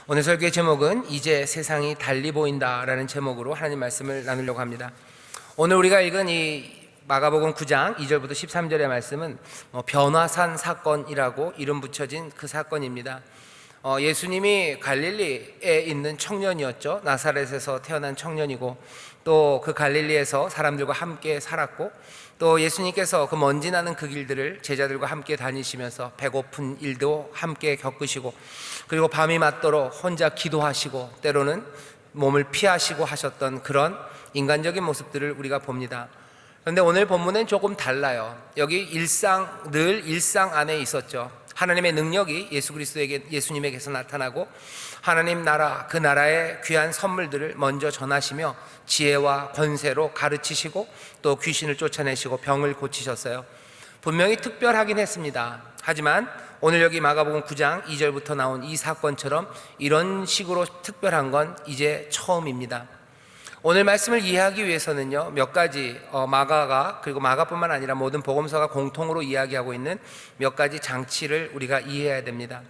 오늘 설교의 제목은 이제 세상이 달리 보인다라는 제목으로 하나님 말씀을 나누려고 합니다. 오늘 우리가 읽은 이 마가복음 9장 2절부터 13절의 말씀은 변화산 사건이라고 이름 붙여진 그 사건입니다. 예수님이 갈릴리에 있는 청년이었죠. 나사렛에서 태어난 청년이고, 또 그 갈릴리에서 사람들과 함께 살았고, 또 예수님께서 그 먼지 나는 그 길들을 제자들과 함께 다니시면서 배고픈 일도 함께 겪으시고, 그리고 밤이 맞도록 혼자 기도하시고 때로는 몸을 피하시고 하셨던 그런 인간적인 모습들을 우리가 봅니다. 그런데 오늘 본문은 조금 달라요. 여기 늘 일상 안에 있었죠. 하나님의 능력이 예수님에게서 나타나고, 하나님 나라, 그 나라의 귀한 선물들을 먼저 전하시며 지혜와 권세로 가르치시고, 또 귀신을 쫓아내시고 병을 고치셨어요. 분명히 특별하긴 했습니다. 하지만 오늘 여기 마가복음 9장 2절부터 나온 이 사건처럼 이런 식으로 특별한 건 이제 처음입니다. 오늘 말씀을 이해하기 위해서는요, 몇 가지 마가가, 그리고 마가뿐만 아니라 모든 복음서가 공통으로 이야기하고 있는 몇 가지 장치를 우리가 이해해야 됩니다.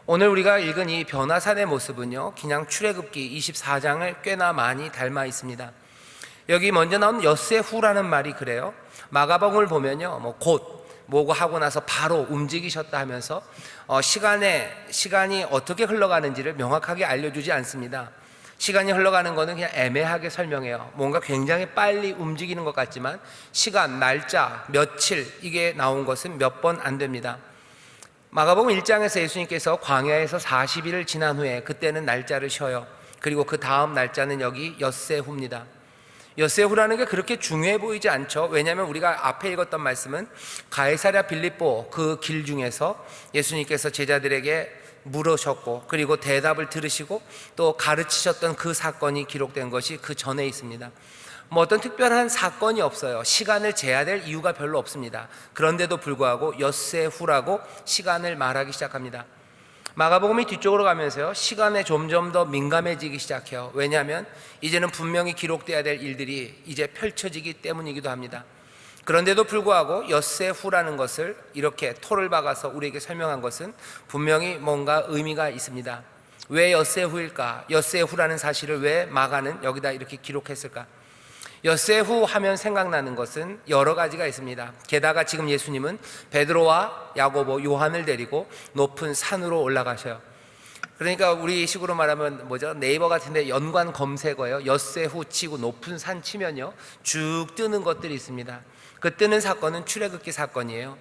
오늘 우리가 읽은 이 변화산의 모습은요, 그냥 출애굽기 24장을 꽤나 많이 닮아 있습니다. 여기 먼저 나온 엿새후라는 말이 그래요. 마가복음을 보면요, 곧 뭐고 하고 나서 바로 움직이셨다 하면서 시간이 어떻게 흘러가는지를 명확하게 알려주지 않습니다. 시간이 흘러가는 것은 그냥 애매하게 설명해요. 뭔가 굉장히 빨리 움직이는 것 같지만 시간, 날짜, 며칠 이게 나온 것은 몇 번 안 됩니다. 마가복음 1장에서 예수님께서 광야에서 40일을 지난 후에 그때는 날짜를 쉬어요. 그리고 그 다음 날짜는 여기 엿새후입니다. 엿새후라는 게 그렇게 중요해 보이지 않죠. 왜냐하면 우리가 앞에 읽었던 말씀은 가이사랴 빌립보 그 길 중에서 예수님께서 제자들에게 물으셨고, 그리고 대답을 들으시고 또 가르치셨던 그 사건이 기록된 것이 그 전에 있습니다. 어떤 특별한 사건이 없어요. 시간을 재야 될 이유가 별로 없습니다. 그런데도 불구하고 엿새후라고 시간을 말하기 시작합니다. 마가복음이 뒤쪽으로 가면서요, 시간에 점점 더 민감해지기 시작해요. 왜냐하면 이제는 분명히 기록돼야 될 일들이 이제 펼쳐지기 때문이기도 합니다. 그런데도 불구하고 엿새후라는 것을 이렇게 토를 박아서 우리에게 설명한 것은 분명히 뭔가 의미가 있습니다. 왜 엿새후일까? 엿새후라는 사실을 왜 마가는 여기다 이렇게 기록했을까? 엿새후 하면 생각나는 것은 여러 가지가 있습니다. 게다가 지금 예수님은 베드로와 야고보, 요한을 데리고 높은 산으로 올라가셔요. 그러니까 우리 식으로 말하면 네이버 같은 데 연관 검색어예요. 엿새후 치고 높은 산 치면요, 쭉 뜨는 것들이 있습니다. 그 뜨는 사건은 출애굽기 사건이에요.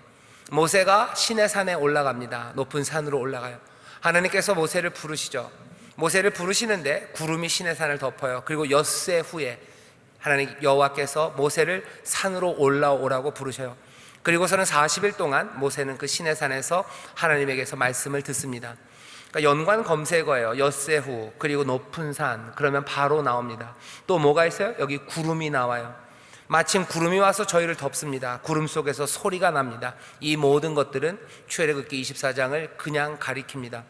모세가 시내산에 올라갑니다. 높은 산으로 올라가요. 하나님께서 모세를 부르시죠. 모세를 부르시는데 구름이 시내산을 덮어요. 그리고 엿새후에 하나님 여호와께서 모세를 산으로 올라오라고 부르셔요. 그리고서는 40일 동안 모세는 그 시내산에서 하나님에게서 말씀을 듣습니다. 그러니까 연관 검색어예요. 엿새후, 그리고 높은 산, 그러면 바로 나옵니다. 또 뭐가 있어요? 여기 구름이 나와요. 마침 구름이 와서 저희를 덮습니다. 구름 속에서 소리가 납니다. 이 모든 것들은 출애굽기 24장을 그냥 가리킵니다.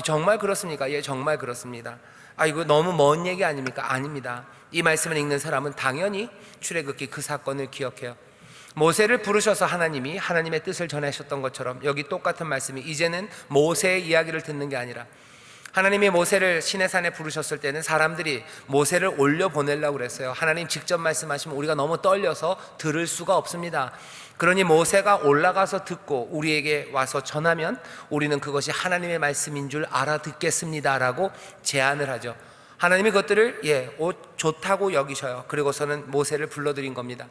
정말 그렇습니까? 예, 정말 그렇습니다. 이거 너무 먼 얘기 아닙니까? 아닙니다. 이 말씀을 읽는 사람은 당연히 출애굽기 그 사건을 기억해요. 모세를 부르셔서 하나님이 하나님의 뜻을 전하셨던 것처럼 여기 똑같은 말씀이 이제는 모세의 이야기를 듣는 게 아니라, 하나님이 모세를 시내산에 부르셨을 때는 사람들이 모세를 올려보내려고 그랬어요. 하나님 직접 말씀하시면 우리가 너무 떨려서 들을 수가 없습니다. 그러니 모세가 올라가서 듣고 우리에게 와서 전하면 우리는 그것이 하나님의 말씀인 줄 알아듣겠습니다 라고 제안을 하죠. 하나님이 그것들을 좋다고 여기셔요. 그리고서는 모세를 불러들인 겁니다.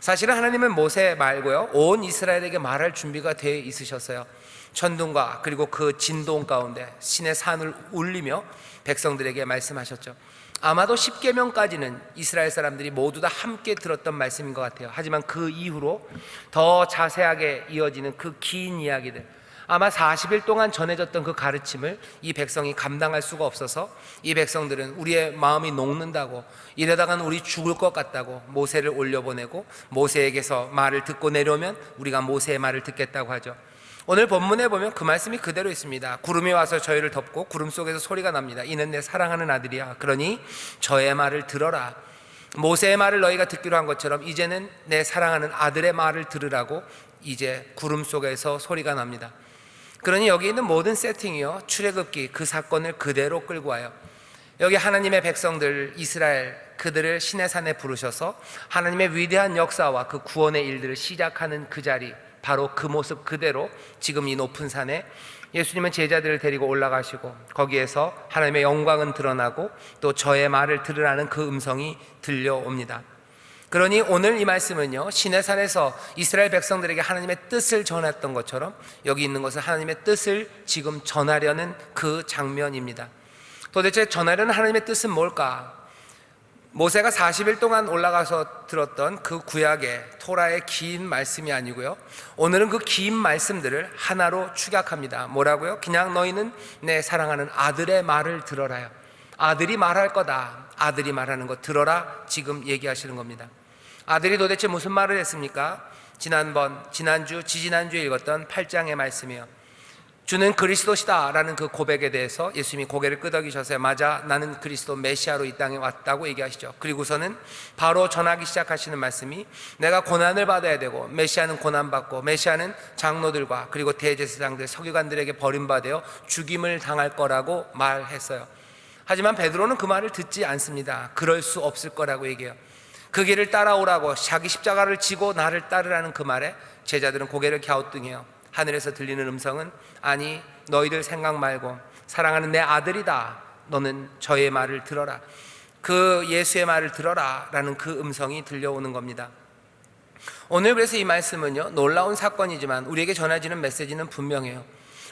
사실은 하나님은 모세 말고요, 온 이스라엘에게 말할 준비가 되어 있으셨어요. 천둥과 그리고 그 진동 가운데 신의 산을 울리며 백성들에게 말씀하셨죠. 아마도 10계명까지는 이스라엘 사람들이 모두 다 함께 들었던 말씀인 것 같아요. 하지만 그 이후로 더 자세하게 이어지는 그 긴 이야기들, 아마 40일 동안 전해졌던 그 가르침을 이 백성이 감당할 수가 없어서 이 백성들은 우리의 마음이 녹는다고, 이러다가는 우리 죽을 것 같다고 모세를 올려보내고, 모세에게서 말을 듣고 내려오면 우리가 모세의 말을 듣겠다고 하죠. 오늘 본문에 보면 그 말씀이 그대로 있습니다. 구름이 와서 저희를 덮고 구름 속에서 소리가 납니다. 이는 내 사랑하는 아들이야. 그러니 저의 말을 들어라. 모세의 말을 너희가 듣기로 한 것처럼 이제는 내 사랑하는 아들의 말을 들으라고 이제 구름 속에서 소리가 납니다. 그러니 여기 있는 모든 세팅이요, 출애굽기 그 사건을 그대로 끌고 와요. 여기 하나님의 백성들 이스라엘, 그들을 시내산에 부르셔서 하나님의 위대한 역사와 그 구원의 일들을 시작하는 그 자리, 바로 그 모습 그대로 지금 이 높은 산에 예수님은 제자들을 데리고 올라가시고, 거기에서 하나님의 영광은 드러나고 또 저의 말을 들으라는 그 음성이 들려옵니다. 그러니 오늘 이 말씀은요, 시내산에서 이스라엘 백성들에게 하나님의 뜻을 전했던 것처럼 여기 있는 것은 하나님의 뜻을 지금 전하려는 그 장면입니다. 도대체 전하려는 하나님의 뜻은 뭘까? 모세가 40일 동안 올라가서 들었던 그 구약의 토라의 긴 말씀이 아니고요, 오늘은 그 긴 말씀들을 하나로 축약합니다. 뭐라고요? 그냥 너희는 내 사랑하는 아들의 말을 들어라요. 아들이 말할 거다, 아들이 말하는 거 들어라, 지금 얘기하시는 겁니다. 아들이 도대체 무슨 말을 했습니까? 지난주, 지지난주에 읽었던 8장의 말씀이에요. 주는 그리스도시다 라는 그 고백에 대해서 예수님이 고개를 끄덕이셔서 맞아, 나는 그리스도 메시아로 이 땅에 왔다고 얘기하시죠. 그리고서는 바로 전하기 시작하시는 말씀이, 내가 고난을 받아야 되고, 메시아는 고난받고, 메시아는 장로들과 그리고 대제사장들, 서기관들에게 버림받아 죽임을 당할 거라고 말했어요. 하지만 베드로는 그 말을 듣지 않습니다. 그럴 수 없을 거라고 얘기해요. 그 길을 따라오라고, 자기 십자가를 지고 나를 따르라는 그 말에 제자들은 고개를 갸우뚱해요. 하늘에서 들리는 음성은, 아니, 너희들 생각 말고 사랑하는 내 아들이다, 너는 저의 말을 들어라, 그 예수의 말을 들어라 라는 그 음성이 들려오는 겁니다. 오늘 그래서 이 말씀은요, 놀라운 사건이지만 우리에게 전해지는 메시지는 분명해요.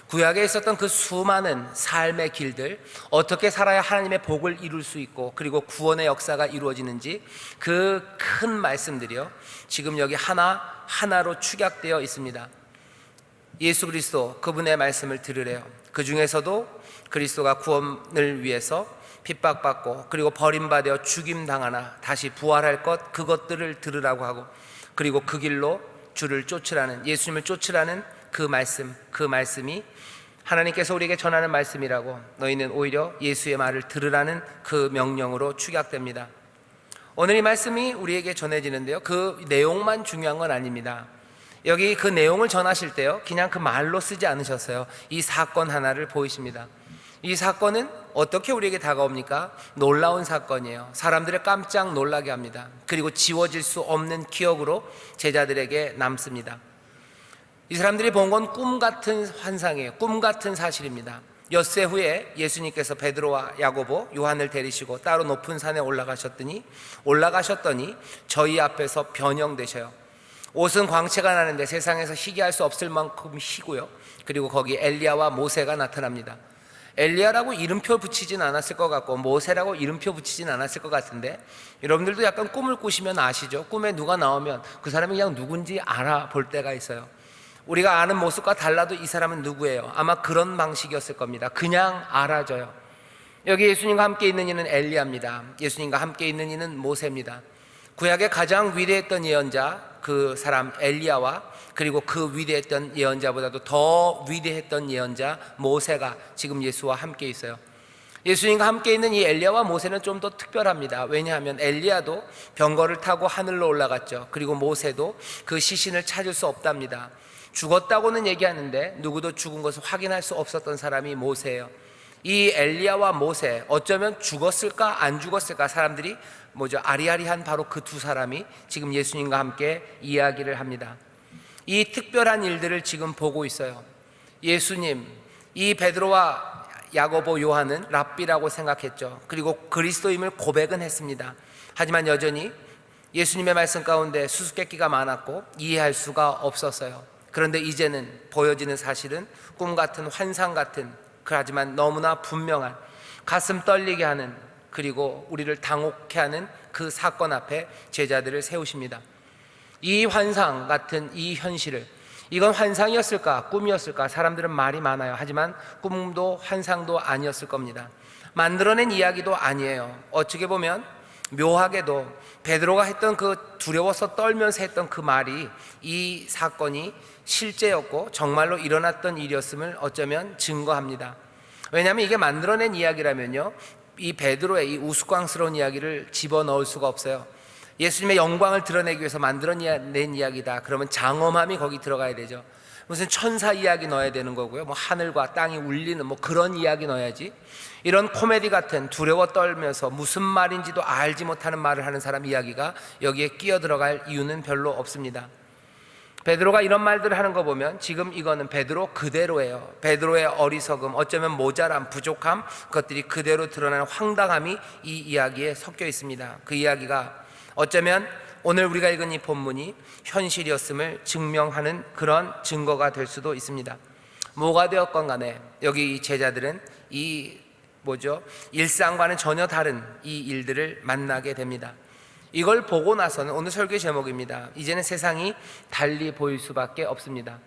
구약에 있었던 그 수많은 삶의 길들, 어떻게 살아야 하나님의 복을 이룰 수 있고 그리고 구원의 역사가 이루어지는지, 그 큰 말씀들이요, 지금 여기 하나하나로 축약되어 있습니다. 예수 그리스도, 그분의 말씀을 들으래요. 그 중에서도 그리스도가 구원을 위해서 핍박받고 그리고 버림받아 죽임당하나 다시 부활할 것, 그것들을 들으라고 하고, 그리고 그 길로 주를 쫓으라는, 예수님을 쫓으라는 그 말씀이 하나님께서 우리에게 전하는 말씀이라고, 너희는 오히려 예수의 말을 들으라는 그 명령으로 축약됩니다. 오늘 이 말씀이 우리에게 전해지는데요, 그 내용만 중요한 건 아닙니다. 여기 그 내용을 전하실 때요, 그냥 그 말로 쓰지 않으셨어요. 이 사건 하나를 보이십니다. 이 사건은 어떻게 우리에게 다가옵니까? 놀라운 사건이에요. 사람들을 깜짝 놀라게 합니다. 그리고 지워질 수 없는 기억으로 제자들에게 남습니다. 이 사람들이 본 건 꿈 같은 환상이에요. 꿈 같은 사실입니다. 엿새 후에 예수님께서 베드로와 야고보, 요한을 데리시고 따로 높은 산에 올라가셨더니 저희 앞에서 변형되셔요. 옷은 광채가 나는데 세상에서 희귀할 수 없을 만큼 희고요. 그리고 거기 엘리야와 모세가 나타납니다. 엘리야라고 이름표 붙이진 않았을 것 같고 모세라고 이름표 붙이진 않았을 것 같은데, 여러분들도 약간 꿈을 꾸시면 아시죠? 꿈에 누가 나오면 그 사람이 그냥 누군지 알아볼 때가 있어요. 우리가 아는 모습과 달라도 이 사람은 누구예요? 아마 그런 방식이었을 겁니다. 그냥 알아져요. 여기 예수님과 함께 있는 이는 엘리야입니다. 예수님과 함께 있는 이는 모세입니다. 구약의 가장 위대했던 예언자, 그 사람 엘리야와 그리고 그 위대했던 예언자보다도 더 위대했던 예언자 모세가 지금 예수와 함께 있어요. 예수님과 함께 있는 이 엘리야와 모세는 좀 더 특별합니다. 왜냐하면 엘리야도 병거를 타고 하늘로 올라갔죠. 그리고 모세도 그 시신을 찾을 수 없답니다. 죽었다고는 얘기하는데 누구도 죽은 것을 확인할 수 없었던 사람이 모세예요. 이 엘리야와 모세, 어쩌면 죽었을까 안 죽었을까, 사람들이 아리아리한 바로 그 두 사람이 지금 예수님과 함께 이야기를 합니다. 이 특별한 일들을 지금 보고 있어요. 예수님, 이 베드로와 야고보, 요한은 랍비라고 생각했죠. 그리고 그리스도임을 고백은 했습니다. 하지만 여전히 예수님의 말씀 가운데 수수께끼가 많았고 이해할 수가 없었어요. 그런데 이제는 보여지는 사실은 꿈 같은, 환상 같은, 하지만 너무나 분명한, 가슴 떨리게 하는, 그리고 우리를 당혹해 하는 그 사건 앞에 제자들을 세우십니다. 이 환상 같은 이 현실을, 이건 환상이었을까 꿈이었을까, 사람들은 말이 많아요. 하지만 꿈도 환상도 아니었을 겁니다. 만들어낸 이야기도 아니에요. 어떻게 보면 묘하게도 베드로가 했던 그 두려워서 떨면서 했던 그 말이, 이 사건이 실제였고 정말로 일어났던 일이었음을 어쩌면 증거합니다. 왜냐하면 이게 만들어낸 이야기라면요, 이 베드로의 이 우스꽝스러운 이야기를 집어넣을 수가 없어요. 예수님의 영광을 드러내기 위해서 만들어낸 이야기다 그러면 장엄함이 거기 들어가야 되죠. 무슨 천사 이야기 넣어야 되는 거고요. 뭐 하늘과 땅이 울리는 뭐 그런 이야기 넣어야지. 이런 코미디 같은 두려워 떨면서 무슨 말인지도 알지 못하는 말을 하는 사람 이야기가 여기에 끼어 들어갈 이유는 별로 없습니다. 베드로가 이런 말들을 하는 거 보면 지금 이거는 베드로 그대로예요. 베드로의 어리석음, 어쩌면 모자람, 부족함, 그것들이 그대로 드러나는 황당함이 이 이야기에 섞여 있습니다. 그 이야기가 어쩌면 오늘 우리가 읽은 이 본문이 현실이었음을 증명하는 그런 증거가 될 수도 있습니다. 뭐가 되었건 간에 여기 이 제자들은 일상과는 전혀 다른 이 일들을 만나게 됩니다. 이걸 보고 나서는 오늘 설교 제목입니다. 이제는 세상이 달리 보일 수밖에 없습니다.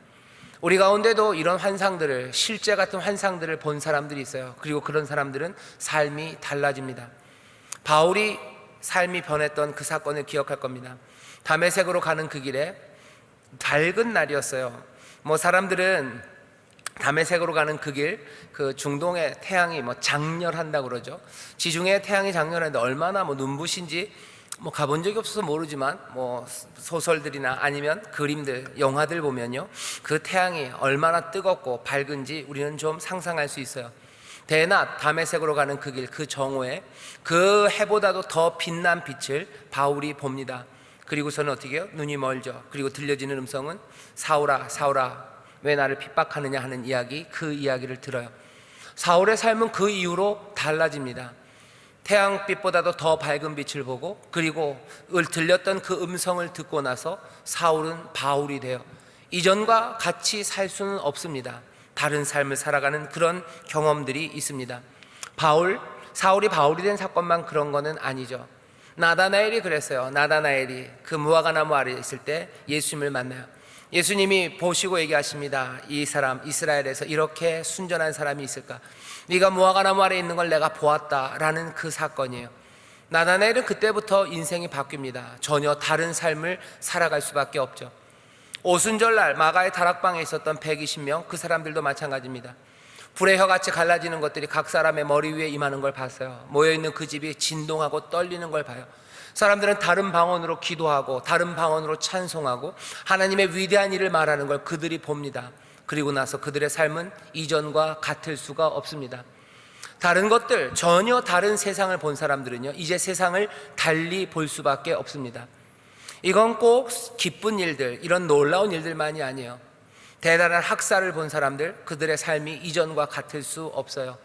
우리 가운데도 이런 환상들을, 실제 같은 환상들을 본 사람들이 있어요. 그리고 그런 사람들은 삶이 달라집니다. 바울이 삶이 변했던 그 사건을 기억할 겁니다. 다메섹으로 가는 그 길에 밝은 날이었어요. 사람들은 다메섹으로 가는 그 길, 그 중동의 태양이 장렬한다고 그러죠. 지중해 태양이 장렬한데 얼마나 눈부신지 가본 적이 없어서 모르지만 소설들이나 아니면 그림들, 영화들 보면요, 그 태양이 얼마나 뜨겁고 밝은지 우리는 좀 상상할 수 있어요. 대낮 다메섹으로 가는 그 길, 그 정오에 그 해보다도 더 빛난 빛을 바울이 봅니다. 그리고서는 어떻게 해요? 눈이 멀죠. 그리고 들려지는 음성은 사울아 사울아 왜 나를 핍박하느냐 하는 이야기, 그 이야기를 들어요. 사울의 삶은 그 이후로 달라집니다. 태양빛보다도 더 밝은 빛을 보고, 그리고 들렸던 그 음성을 듣고 나서 사울은 바울이 돼요. 이전과 같이 살 수는 없습니다. 다른 삶을 살아가는 그런 경험들이 있습니다. 사울이 바울이 된 사건만 그런 거는 아니죠. 나다나엘이 그랬어요. 나다나엘이 그 무화과나무 아래에 있을 때 예수님을 만나요. 예수님이 보시고 얘기하십니다. 이 사람 이스라엘에서 이렇게 순전한 사람이 있을까? 네가 무화과나무 아래에 있는 걸 내가 보았다라는 그 사건이에요. 나다나엘은 그때부터 인생이 바뀝니다. 전혀 다른 삶을 살아갈 수밖에 없죠. 오순절날 마가의 다락방에 있었던 120명, 그 사람들도 마찬가지입니다. 불의 혀같이 갈라지는 것들이 각 사람의 머리 위에 임하는 걸 봤어요. 모여있는 그 집이 진동하고 떨리는 걸 봐요. 사람들은 다른 방언으로 기도하고 다른 방언으로 찬송하고 하나님의 위대한 일을 말하는 걸 그들이 봅니다. 그리고 나서 그들의 삶은 이전과 같을 수가 없습니다. 다른 것들, 전혀 다른 세상을 본 사람들은요, 이제 세상을 달리 볼 수밖에 없습니다. 이건 꼭 기쁜 일들, 이런 놀라운 일들만이 아니에요. 대단한 학살을 본 사람들, 그들의 삶이 이전과 같을 수 없어요.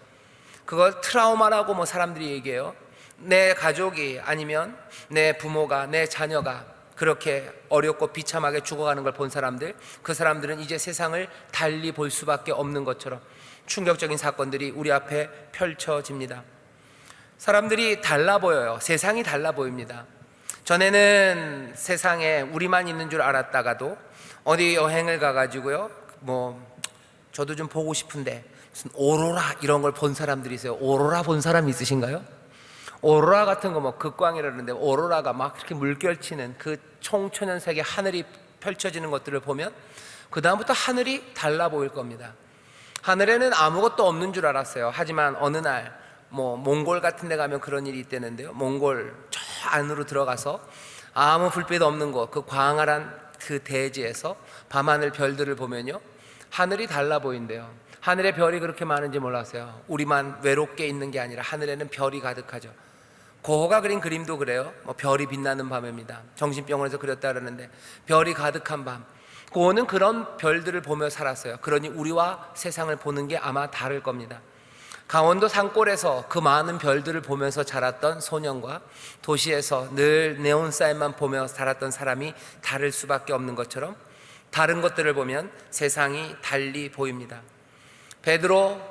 그걸 트라우마라고 사람들이 얘기해요. 내 가족이, 아니면 내 부모가, 내 자녀가 그렇게 어렵고 비참하게 죽어가는 걸 본 사람들, 그 사람들은 이제 세상을 달리 볼 수밖에 없는 것처럼 충격적인 사건들이 우리 앞에 펼쳐집니다. 사람들이 달라 보여요. 세상이 달라 보입니다. 전에는 세상에 우리만 있는 줄 알았다가도 어디 여행을 가가지고요, 저도 좀 보고 싶은데 무슨 오로라 이런 걸 본 사람들이 있어요. 오로라 본 사람 있으신가요? 오로라 같은 거 극광이라는데, 오로라가 막 이렇게 물결치는 그 총천연색의 하늘이 펼쳐지는 것들을 보면 그 다음부터 하늘이 달라 보일 겁니다. 하늘에는 아무것도 없는 줄 알았어요. 하지만 어느 날 몽골 같은 데 가면 그런 일이 있다는데요, 몽골 저 안으로 들어가서 아무 불빛 없는 곳, 그 광활한 그 대지에서 밤하늘 별들을 보면요, 하늘이 달라 보인대요. 하늘에 별이 그렇게 많은지 몰랐어요. 우리만 외롭게 있는 게 아니라 하늘에는 별이 가득하죠. 고흐가 그린 그림도 그래요. 별이 빛나는 밤입니다. 정신병원에서 그렸다 그러는데, 별이 가득한 밤. 고흐는 그런 별들을 보며 살았어요. 그러니 우리와 세상을 보는 게 아마 다를 겁니다. 강원도 산골에서 그 많은 별들을 보면서 자랐던 소년과 도시에서 늘 네온사인만 보며 살았던 사람이 다를 수밖에 없는 것처럼 다른 것들을 보면 세상이 달리 보입니다. 베드로,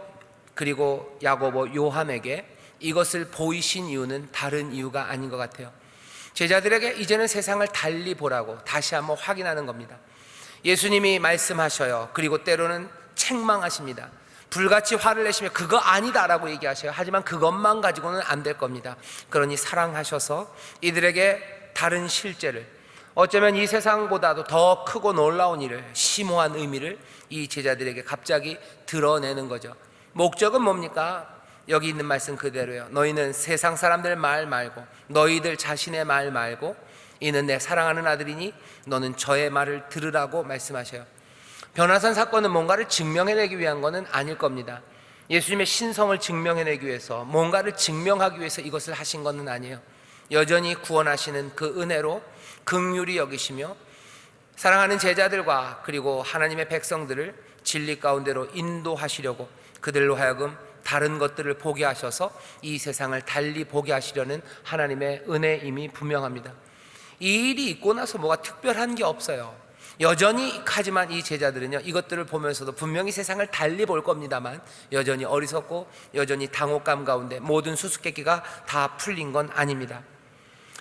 그리고 야고보, 요한에게 이것을 보이신 이유는 다른 이유가 아닌 것 같아요. 제자들에게 이제는 세상을 달리 보라고 다시 한번 확인하는 겁니다. 예수님이 말씀하셔요. 그리고 때로는 책망하십니다. 불같이 화를 내시며 그거 아니다라고 얘기하셔요. 하지만 그것만 가지고는 안 될 겁니다. 그러니 사랑하셔서 이들에게 다른 실제를, 어쩌면 이 세상보다도 더 크고 놀라운 일을, 심오한 의미를 이 제자들에게 갑자기 드러내는 거죠. 목적은 뭡니까? 여기 있는 말씀 그대로예요. 너희는 세상 사람들 말 말고, 너희들 자신의 말 말고, 이는 내 사랑하는 아들이니 너는 저의 말을 들으라고 말씀하셔요. 변화산 사건은 뭔가를 증명해내기 위한 것은 아닐 겁니다. 예수님의 신성을 증명해내기 위해서, 뭔가를 증명하기 위해서 이것을 하신 것은 아니에요. 여전히 구원하시는 그 은혜로 긍휼히 여기시며 사랑하는 제자들과 그리고 하나님의 백성들을 진리 가운데로 인도하시려고 그들로 하여금 다른 것들을 보게 하셔서 이 세상을 달리 보게 하시려는 하나님의 은혜임이 분명합니다. 이 일이 있고 나서 뭐가 특별한 게 없어요. 여전히 하지만 이 제자들은요, 이것들을 보면서도 분명히 세상을 달리 볼 겁니다만 여전히 어리석고 여전히 당혹감 가운데 모든 수수께끼가 다 풀린 건 아닙니다.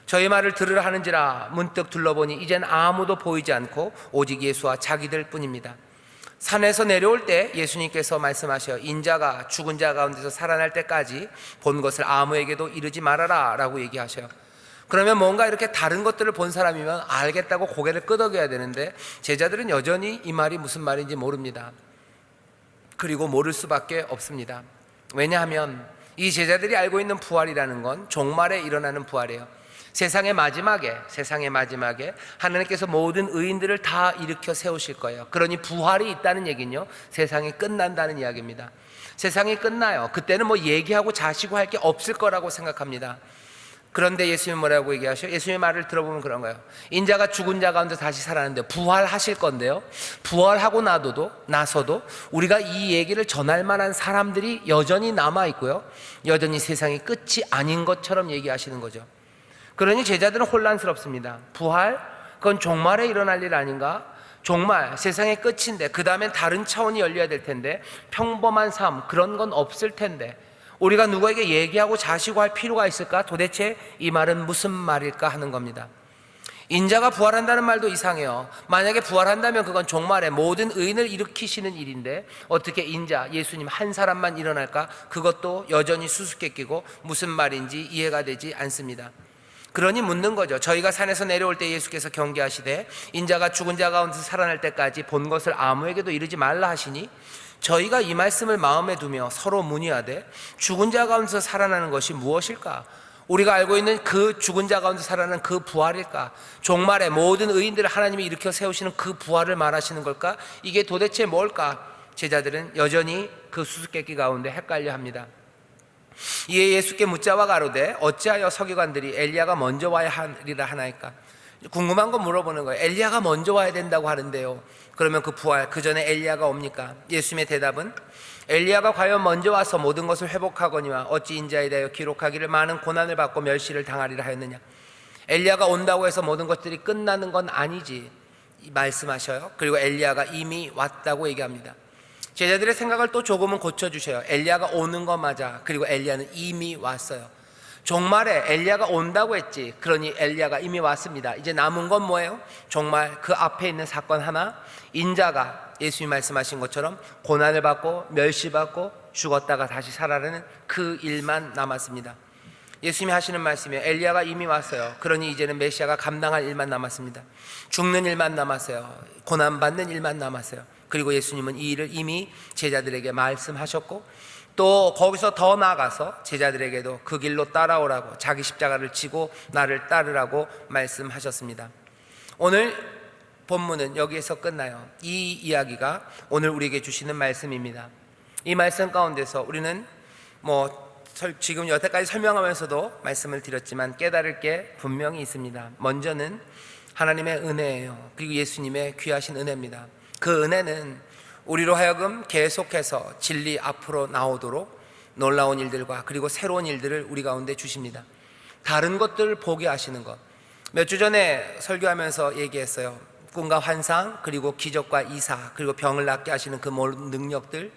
저희 말을 들으라 하는지라 문득 둘러보니 이젠 아무도 보이지 않고 오직 예수와 자기들 뿐입니다. 산에서 내려올 때 예수님께서 말씀하셔 인자가 죽은 자 가운데서 살아날 때까지 본 것을 아무에게도 이르지 말아라 라고 얘기하셔요. 그러면 뭔가 이렇게 다른 것들을 본 사람이면 알겠다고 고개를 끄덕여야 되는데 제자들은 여전히 이 말이 무슨 말인지 모릅니다. 그리고 모를 수밖에 없습니다. 왜냐하면 이 제자들이 알고 있는 부활이라는 건 종말에 일어나는 부활이에요. 세상의 마지막에 하나님께서 모든 의인들을 다 일으켜 세우실 거예요. 그러니 부활이 있다는 얘기는요, 세상이 끝난다는 이야기입니다. 세상이 끝나요. 그때는 뭐 얘기하고 자시고 할 게 없을 거라고 생각합니다. 그런데 예수님이 뭐라고 얘기하셔? 예수님의 말을 들어보면 그런 거예요. 인자가 죽은 자 가운데 다시 살아나는데 부활하실 건데요, 부활하고 나서도 우리가 이 얘기를 전할 만한 사람들이 여전히 남아있고요, 여전히 세상이 끝이 아닌 것처럼 얘기하시는 거죠. 그러니 제자들은 혼란스럽습니다. 부활? 그건 종말에 일어날 일 아닌가? 종말, 세상의 끝인데 그 다음엔 다른 차원이 열려야 될 텐데 평범한 삶, 그런 건 없을 텐데 우리가 누구에게 얘기하고 자시고 할 필요가 있을까? 도대체 이 말은 무슨 말일까 하는 겁니다. 인자가 부활한다는 말도 이상해요. 만약에 부활한다면 그건 종말에 모든 의인을 일으키시는 일인데 어떻게 인자, 예수님 한 사람만 일어날까? 그것도 여전히 수수께끼고 무슨 말인지 이해가 되지 않습니다. 그러니 묻는 거죠. 저희가 산에서 내려올 때 예수께서 경계하시되 인자가 죽은 자 가운데서 살아날 때까지 본 것을 아무에게도 이르지 말라 하시니 저희가 이 말씀을 마음에 두며 서로 문의하되 죽은 자 가운데서 살아나는 것이 무엇일까? 우리가 알고 있는 그 죽은 자 가운데 살아나는 그 부활일까? 종말에 모든 의인들을 하나님이 일으켜 세우시는 그 부활을 말하시는 걸까? 이게 도대체 뭘까? 제자들은 여전히 그 수수께끼 가운데 헷갈려 합니다. 이에 예수께 묻자와 가로되 어찌하여 서기관들이 엘리야가 먼저 와야 하리라 하나이까? 궁금한 거 물어보는 거예요. 엘리야가 먼저 와야 된다고 하는데요, 그러면 그 부활, 그 전에 엘리야가 옵니까? 예수님의 대답은 엘리야가 과연 먼저 와서 모든 것을 회복하거니와 어찌 인자에 대하여 기록하기를 많은 고난을 받고 멸시를 당하리라 하였느냐? 엘리야가 온다고 해서 모든 것들이 끝나는 건 아니지 말씀하셔요. 그리고 엘리야가 이미 왔다고 얘기합니다. 제자들의 생각을 또 조금은 고쳐주셔요. 엘리야가 오는 거 맞아. 그리고 엘리야는 이미 왔어요. 종말에 엘리야가 온다고 했지. 그러니 엘리야가 이미 왔습니다. 이제 남은 건 뭐예요? 정말 그 앞에 있는 사건 하나, 인자가 예수님이 말씀하신 것처럼 고난을 받고 멸시받고 죽었다가 다시 살아나는 그 일만 남았습니다. 예수님이 하시는 말씀이에요. 엘리야가 이미 왔어요. 그러니 이제는 메시아가 감당할 일만 남았습니다. 죽는 일만 남았어요. 고난받는 일만 남았어요. 그리고 예수님은 이 일을 이미 제자들에게 말씀하셨고 또 거기서 더 나아가서 제자들에게도 그 길로 따라오라고, 자기 십자가를 지고 나를 따르라고 말씀하셨습니다. 오늘 본문은 여기에서 끝나요. 이 이야기가 오늘 우리에게 주시는 말씀입니다. 이 말씀 가운데서 우리는 지금 여태까지 설명하면서도 말씀을 드렸지만 깨달을 게 분명히 있습니다. 먼저는 하나님의 은혜예요. 그리고 예수님의 귀하신 은혜입니다. 그 은혜는 우리로 하여금 계속해서 진리 앞으로 나오도록 놀라운 일들과 그리고 새로운 일들을 우리 가운데 주십니다. 다른 것들을 보게 하시는 것, 몇 주 전에 설교하면서 얘기했어요. 꿈과 환상, 그리고 기적과 이사, 그리고 병을 낫게 하시는 그 모든 능력들,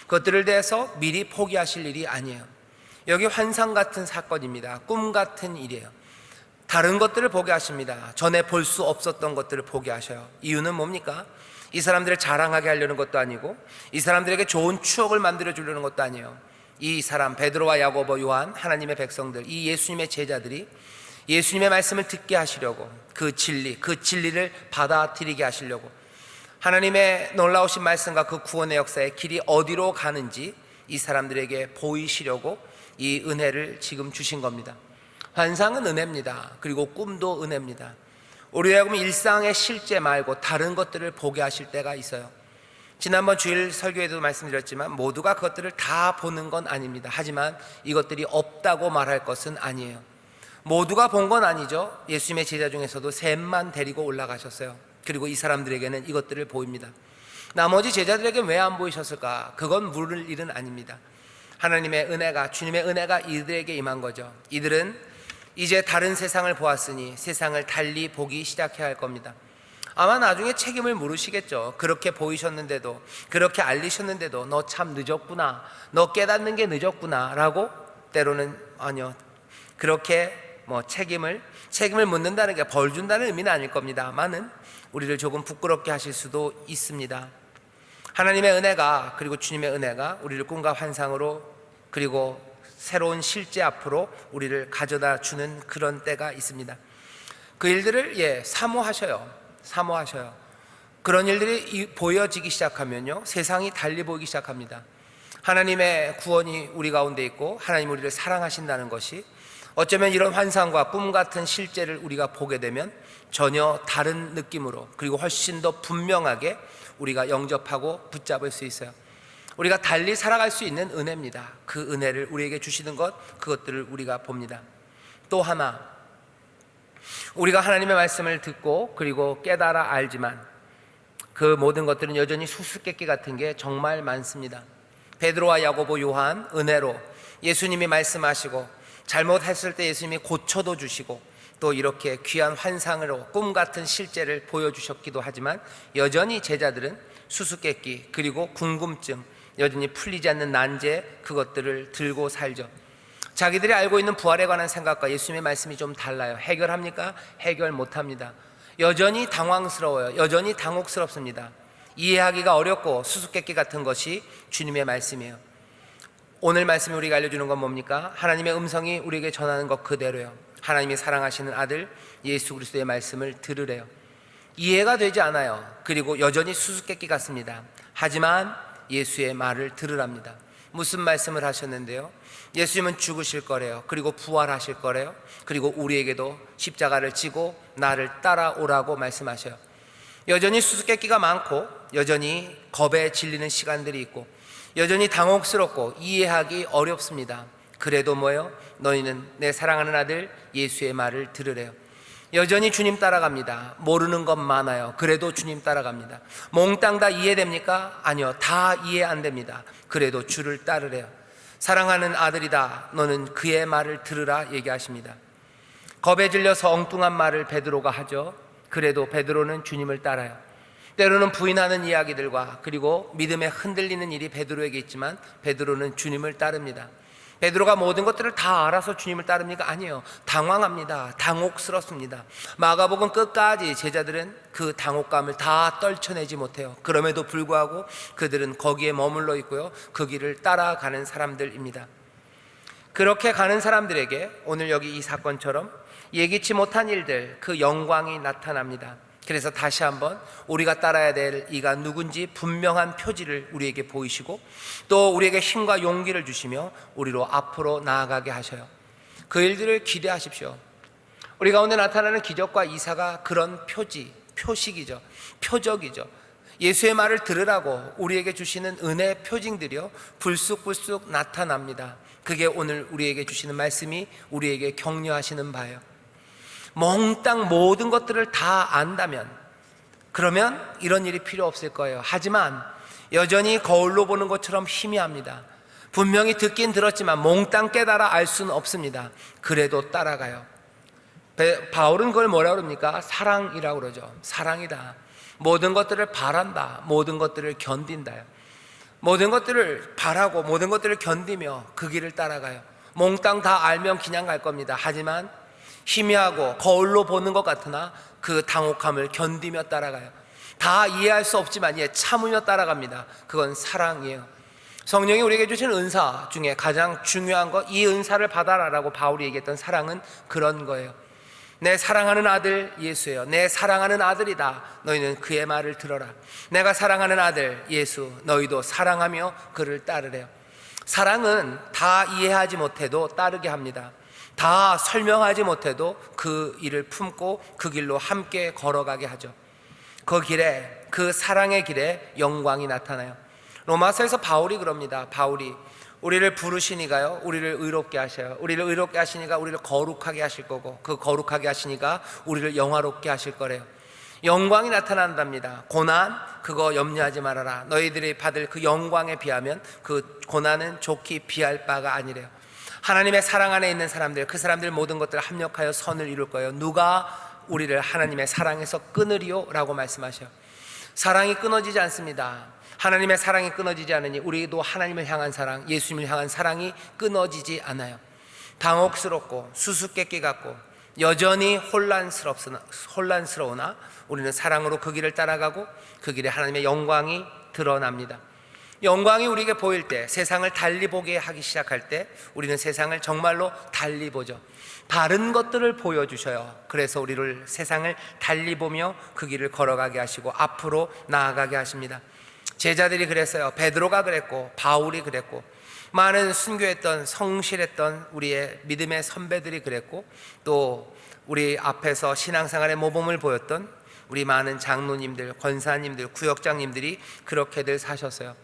그것들을 대해서 미리 포기하실 일이 아니에요. 여기 환상 같은 사건입니다. 꿈 같은 일이에요. 다른 것들을 보게 하십니다. 전에 볼 수 없었던 것들을 보게 하셔요. 이유는 뭡니까? 이 사람들을 자랑하게 하려는 것도 아니고 이 사람들에게 좋은 추억을 만들어 주려는 것도 아니에요. 이 사람 베드로와 야고보, 요한, 하나님의 백성들, 이 예수님의 제자들이 예수님의 말씀을 듣게 하시려고, 그 진리를 받아들이게 하시려고, 하나님의 놀라우신 말씀과 그 구원의 역사의 길이 어디로 가는지 이 사람들에게 보이시려고 이 은혜를 지금 주신 겁니다. 환상은 은혜입니다. 그리고 꿈도 은혜입니다. 우리가 일상의 실제 말고 다른 것들을 보게 하실 때가 있어요. 지난번 주일 설교에도 말씀드렸지만 모두가 그것들을 다 보는 건 아닙니다. 하지만 이것들이 없다고 말할 것은 아니에요. 모두가 본 건 아니죠. 예수님의 제자 중에서도 셋만 데리고 올라가셨어요. 그리고 이 사람들에게는 이것들을 보입니다. 나머지 제자들에게 왜 안 보이셨을까? 그건 물을 일은 아닙니다. 하나님의 은혜가, 주님의 은혜가 이들에게 임한 거죠. 이들은 이제 다른 세상을 보았으니 세상을 달리 보기 시작해야 할 겁니다. 아마 나중에 책임을 물으시겠죠. 그렇게 보이셨는데도, 그렇게 알리셨는데도 너 참 늦었구나, 너 깨닫는 게 늦었구나 라고, 때로는 아니요, 그렇게 책임을 묻는다는 게 벌 준다는 의미는 아닐 겁니다만은 우리를 조금 부끄럽게 하실 수도 있습니다. 하나님의 은혜가, 그리고 주님의 은혜가 우리를 꿈과 환상으로, 그리고 새로운 실제 앞으로 우리를 가져다 주는 그런 때가 있습니다. 그 일들을 사모하셔요. 그런 일들이 보여지기 시작하면요, 세상이 달리 보이기 시작합니다. 하나님의 구원이 우리 가운데 있고 하나님 우리를 사랑하신다는 것이, 어쩌면 이런 환상과 꿈 같은 실제를 우리가 보게 되면 전혀 다른 느낌으로, 그리고 훨씬 더 분명하게 우리가 영접하고 붙잡을 수 있어요. 우리가 달리 살아갈 수 있는 은혜입니다. 그 은혜를 우리에게 주시는 것, 그것들을 우리가 봅니다. 또 하나, 우리가 하나님의 말씀을 듣고 그리고 깨달아 알지만 그 모든 것들은 여전히 수수께끼 같은 게 정말 많습니다. 베드로와 야고보, 요한, 은혜로 예수님이 말씀하시고 잘못했을 때 예수님이 고쳐도 주시고 또 이렇게 귀한 환상으로 꿈 같은 실제를 보여주셨기도 하지만 여전히 제자들은 수수께끼, 그리고 궁금증, 여전히 풀리지 않는 난제, 그것들을 들고 살죠. 자기들이 알고 있는 부활에 관한 생각과 예수님의 말씀이 좀 달라요. 해결합니까? 해결 못합니다. 여전히 당황스러워요. 여전히 당혹스럽습니다. 이해하기가 어렵고 수수께끼 같은 것이 주님의 말씀이에요. 오늘 말씀이 우리가 알려주는 건 뭡니까? 하나님의 음성이 우리에게 전하는 것 그대로요. 하나님이 사랑하시는 아들 예수 그리스도의 말씀을 들으래요. 이해가 되지 않아요. 그리고 여전히 수수께끼 같습니다. 하지만 예수의 말을 들으랍니다. 무슨 말씀을 하셨는데요? 예수님은 죽으실 거래요. 그리고 부활하실 거래요. 그리고 우리에게도 십자가를 지고 나를 따라오라고 말씀하셔요. 여전히 수수께끼가 많고 여전히 겁에 질리는 시간들이 있고 여전히 당혹스럽고 이해하기 어렵습니다. 그래도 뭐예요? 너희는 내 사랑하는 아들 예수의 말을 들으래요. 여전히 주님 따라갑니다. 모르는 것 많아요. 그래도 주님 따라갑니다. 몽땅 다 이해됩니까? 아니요, 다 이해 안 됩니다. 그래도 주를 따르래요. 사랑하는 아들이다, 너는 그의 말을 들으라 얘기하십니다. 겁에 질려서 엉뚱한 말을 베드로가 하죠. 그래도 베드로는 주님을 따라요. 때로는 부인하는 이야기들과 그리고 믿음에 흔들리는 일이 베드로에게 있지만 베드로는 주님을 따릅니다. 베드로가 모든 것들을 다 알아서 주님을 따릅니까? 아니에요. 당황합니다. 당혹스럽습니다. 마가복음 끝까지 제자들은 그 당혹감을 다 떨쳐내지 못해요. 그럼에도 불구하고 그들은 거기에 머물러 있고요, 그 길을 따라가는 사람들입니다. 그렇게 가는 사람들에게 오늘 여기 이 사건처럼 예기치 못한 일들, 그 영광이 나타납니다. 그래서 다시 한번 우리가 따라야 될 이가 누군지 분명한 표지를 우리에게 보이시고 또 우리에게 힘과 용기를 주시며 우리로 앞으로 나아가게 하셔요. 그 일들을 기대하십시오. 우리 가운데 나타나는 기적과 이사가 그런 표식이죠. 표적이죠. 예수의 말을 들으라고 우리에게 주시는 은혜 표징들이요, 불쑥불쑥 나타납니다. 그게 오늘 우리에게 주시는 말씀이 우리에게 격려하시는 바예요. 몽땅 모든 것들을 다 안다면, 그러면 이런 일이 필요 없을 거예요. 하지만 여전히 거울로 보는 것처럼 희미합니다. 분명히 듣긴 들었지만 몽땅 깨달아 알 수는 없습니다. 그래도 따라가요. 바울은 그걸 뭐라고 그럽니까? 사랑이라고 그러죠. 사랑이다. 모든 것들을 바란다. 모든 것들을 견딘다요. 모든 것들을 바라고 모든 것들을 견디며 그 길을 따라가요. 몽땅 다 알면 그냥 갈 겁니다. 하지만 희미하고 거울로 보는 것 같으나 그 당혹함을 견디며 따라가요. 다 이해할 수 없지만 참으며 따라갑니다. 그건 사랑이에요. 성령이 우리에게 주신 은사 중에 가장 중요한 것, 이 은사를 받아라라고 바울이 얘기했던 사랑은 그런 거예요. 내 사랑하는 아들 예수예요. 내 사랑하는 아들이다. 너희는 그의 말을 들어라. 내가 사랑하는 아들 예수, 너희도 사랑하며 그를 따르래요. 사랑은 다 이해하지 못해도 따르게 합니다. 다 설명하지 못해도 그 일을 품고 그 길로 함께 걸어가게 하죠. 그 길에 그 사랑의 길에 영광이 나타나요. 로마서에서 바울이 그럽니다. 바울이 우리를 부르시니가요, 우리를 의롭게 하셔요. 우리를 의롭게 하시니까 우리를 거룩하게 하실 거고, 그 거룩하게 하시니까 우리를 영화롭게 하실 거래요. 영광이 나타난답니다. 고난 그거 염려하지 말아라. 너희들이 받을 그 영광에 비하면 그 고난은 좋게 비할 바가 아니래요. 하나님의 사랑 안에 있는 사람들, 그 사람들 모든 것들을 합력하여 선을 이룰 거예요. 누가 우리를 하나님의 사랑에서 끊으리요? 라고 말씀하셔요. 사랑이 끊어지지 않습니다. 하나님의 사랑이 끊어지지 않으니 우리도 하나님을 향한 사랑, 예수님을 향한 사랑이 끊어지지 않아요. 당혹스럽고 수수께끼 같고 여전히 혼란스러우나 우리는 사랑으로 그 길을 따라가고 그 길에 하나님의 영광이 드러납니다. 영광이 우리에게 보일 때, 세상을 달리 보게 하기 시작할 때 우리는 세상을 정말로 달리 보죠. 바른 것들을 보여주셔요. 그래서 우리를 세상을 달리 보며 그 길을 걸어가게 하시고 앞으로 나아가게 하십니다. 제자들이 그랬어요. 베드로가 그랬고 바울이 그랬고 많은 순교했던 성실했던 우리의 믿음의 선배들이 그랬고 또 우리 앞에서 신앙생활의 모범을 보였던 우리 많은 장로님들, 권사님들, 구역장님들이 그렇게들 사셨어요.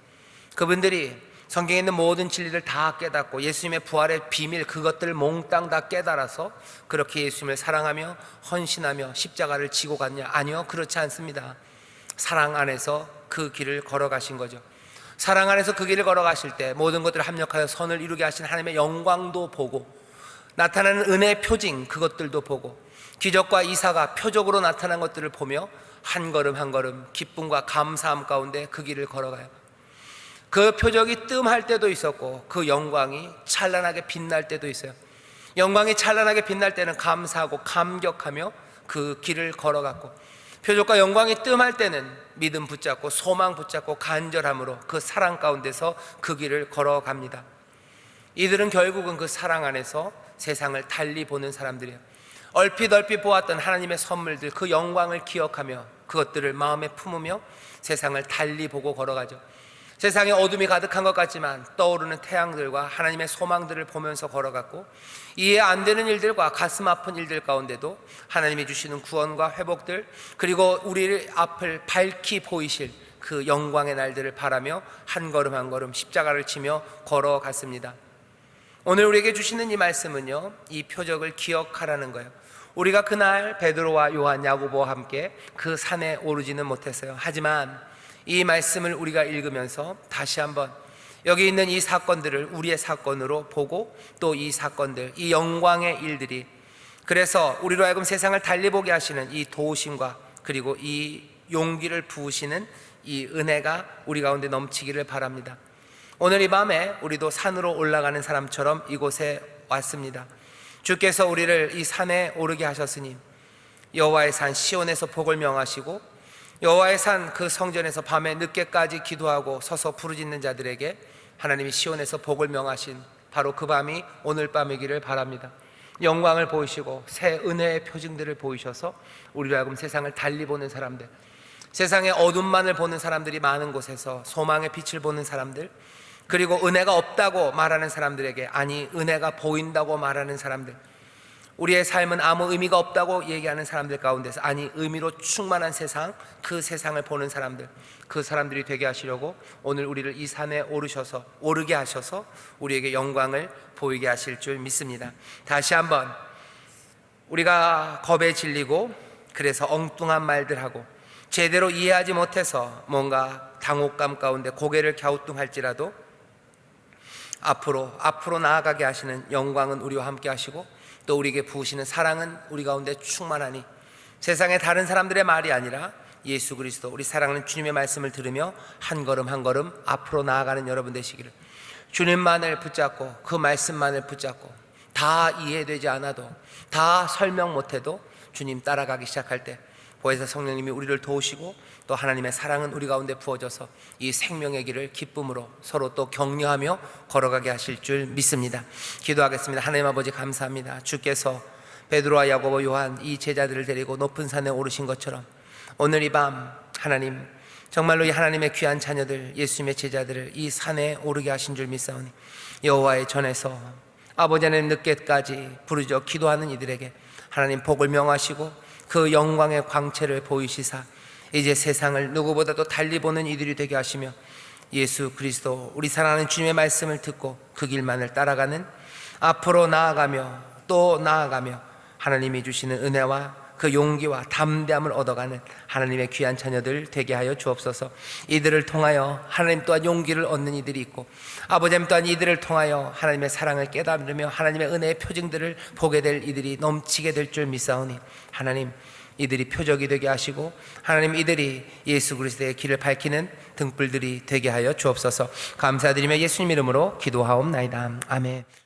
그분들이 성경에 있는 모든 진리를 다 깨닫고 예수님의 부활의 비밀 그것들을 몽땅 다 깨달아서 그렇게 예수님을 사랑하며 헌신하며 십자가를 지고 갔냐? 아니요, 그렇지 않습니다. 사랑 안에서 그 길을 걸어가신 거죠. 사랑 안에서 그 길을 걸어가실 때 모든 것들을 합력하여 선을 이루게 하신 하나님의 영광도 보고 나타나는 은혜의 표징 그것들도 보고 기적과 이사가 표적으로 나타난 것들을 보며 한 걸음 한 걸음 기쁨과 감사함 가운데 그 길을 걸어가요. 그 표적이 뜸할 때도 있었고 그 영광이 찬란하게 빛날 때도 있어요. 영광이 찬란하게 빛날 때는 감사하고 감격하며 그 길을 걸어갔고 표적과 영광이 뜸할 때는 믿음 붙잡고 소망 붙잡고 간절함으로 그 사랑 가운데서 그 길을 걸어갑니다. 이들은 결국은 그 사랑 안에서 세상을 달리 보는 사람들이에요. 얼핏 보았던 하나님의 선물들 그 영광을 기억하며 그것들을 마음에 품으며 세상을 달리 보고 걸어가죠. 세상에 어둠이 가득한 것 같지만 떠오르는 태양들과 하나님의 소망들을 보면서 걸어갔고 이해 안 되는 일들과 가슴 아픈 일들 가운데도 하나님이 주시는 구원과 회복들 그리고 우리 앞을 밝히 보이실 그 영광의 날들을 바라며 한 걸음 한 걸음 십자가를 치며 걸어갔습니다. 오늘 우리에게 주시는 이 말씀은요, 이 표적을 기억하라는 거예요. 우리가 그날 베드로와 요한, 야고보와 함께 그 산에 오르지는 못했어요. 하지만 이 말씀을 우리가 읽으면서 다시 한번 여기 있는 이 사건들을 우리의 사건으로 보고 또 이 사건들, 이 영광의 일들이 그래서 우리로 하여금 세상을 달리 보게 하시는 이 도우심과 그리고 이 용기를 부으시는 이 은혜가 우리 가운데 넘치기를 바랍니다. 오늘 이 밤에 우리도 산으로 올라가는 사람처럼 이곳에 왔습니다. 주께서 우리를 이 산에 오르게 하셨으니 여호와의 산 시온에서 복을 명하시고 여호와의 산 그 성전에서 밤에 늦게까지 기도하고 서서 부르짖는 자들에게 하나님이 시온에서 복을 명하신 바로 그 밤이 오늘 밤이기를 바랍니다. 영광을 보이시고 새 은혜의 표징들을 보이셔서 우리로 하여금 세상을 달리 보는 사람들, 세상의 어둠만을 보는 사람들이 많은 곳에서 소망의 빛을 보는 사람들, 그리고 은혜가 없다고 말하는 사람들에게 아니 은혜가 보인다고 말하는 사람들, 우리의 삶은 아무 의미가 없다고 얘기하는 사람들 가운데서 아니 의미로 충만한 세상, 그 세상을 보는 사람들, 그 사람들이 되게 하시려고 오늘 우리를 이 산에 오르게 하셔서 우리에게 영광을 보이게 하실 줄 믿습니다. 다시 한번 우리가 겁에 질리고 그래서 엉뚱한 말들하고 제대로 이해하지 못해서 뭔가 당혹감 가운데 고개를 갸우뚱할지라도 앞으로 나아가게 하시는 영광은 우리와 함께 하시고 또 우리에게 부으시는 사랑은 우리 가운데 충만하니 세상의 다른 사람들의 말이 아니라 예수 그리스도 우리 사랑하는 주님의 말씀을 들으며 한 걸음 한 걸음 앞으로 나아가는 여러분 되시기를, 주님만을 붙잡고 그 말씀만을 붙잡고 다 이해되지 않아도 다 설명 못해도 주님 따라가기 시작할 때 보혜사 성령님이 우리를 도우시고 또 하나님의 사랑은 우리 가운데 부어져서 이 생명의 길을 기쁨으로 서로 또 격려하며 걸어가게 하실 줄 믿습니다. 기도하겠습니다. 하나님 아버지 감사합니다. 주께서 베드로와 야고보, 요한 이 제자들을 데리고 높은 산에 오르신 것처럼 오늘 이 밤 하나님 정말로 이 하나님의 귀한 자녀들 예수님의 제자들을 이 산에 오르게 하신 줄 믿사오니 여호와의 전에서 아버지 하나님 늦게까지 부르짖어 기도하는 이들에게 하나님 복을 명하시고 그 영광의 광채를 보이시사 이제 세상을 누구보다도 달리 보는 이들이 되게 하시며 예수 그리스도 우리 사랑하는 주님의 말씀을 듣고 그 길만을 따라가는 앞으로 나아가며 또 나아가며 하나님이 주시는 은혜와 그 용기와 담대함을 얻어가는 하나님의 귀한 자녀들 되게 하여 주옵소서. 이들을 통하여 하나님 또한 용기를 얻는 이들이 있고 아버지 또한 이들을 통하여 하나님의 사랑을 깨달으며 하나님의 은혜의 표징들을 보게 될 이들이 넘치게 될 줄 믿사오니 하나님 이들이 표적이 되게 하시고 하나님 이들이 예수 그리스도의 길을 밝히는 등불들이 되게 하여 주옵소서. 감사드리며 예수님 이름으로 기도하옵나이다. 아멘.